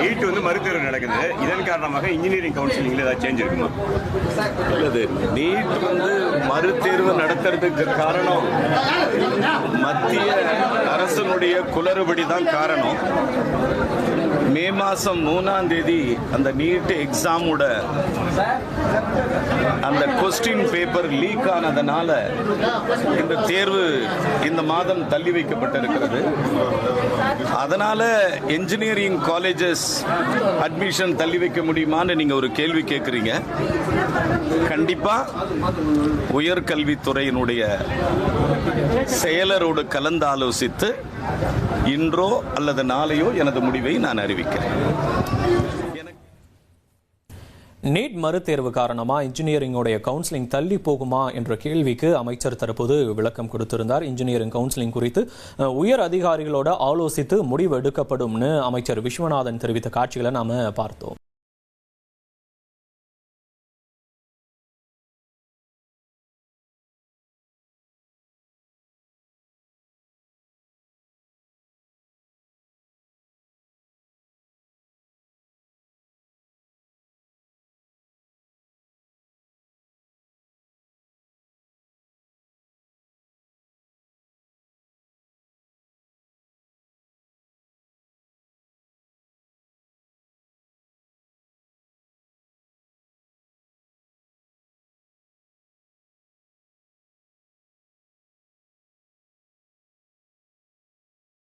NEET மறுதேர்வு நடக்குது. இதன் காரணமாக இன்ஜினியரிங் கவுன்சிலிங்ல ஏதாவது சேஞ்ச் இருக்குமா? இல்லது நீட் மறுதேர்வு நடத்துறதுக்கு காரணம் மத்திய அரசனுடைய குளறுபடி தான் காரணம். மே மாதம் 3ஆம் தேதி அந்த நீட் எக்ஸாமோட அந்த கொஸ்டின் பேப்பர் லீக் ஆனதுனால இந்த தேர்வு இந்த மாதம் தள்ளி வைக்கப்பட்டிருக்கிறது. அதனால இன்ஜினியரிங் காலேஜஸ் அட்மிஷன் தள்ளி வைக்க முடியுமான்னு நீங்க ஒரு கேள்வி கேட்குறீங்க. கண்டிப்பா உயர்கல்வித்துறையினுடைய செயலரோடு கலந்து ஆலோசித்து இன்றோ அல்லது நாளையோ எனது முடிவை நான் அறிவிக்கிறேன். நீட் மறுதேர்வு காரணமா இன்ஜினியரிங்கோடைய கவுன்சிலிங் தள்ளி போகுமா என்ற கேள்விக்கு அமைச்சர் தற்போது விளக்கம் கொடுத்திருந்தார். இன்ஜினியரிங் கவுன்சிலிங் குறித்து உயர் அதிகாரிகளோட ஆலோசித்து முடிவு எடுக்கப்படும்னு அமைச்சர் விஸ்வநாதன் தெரிவித்த காட்சிகளை நாம பார்த்தோம்.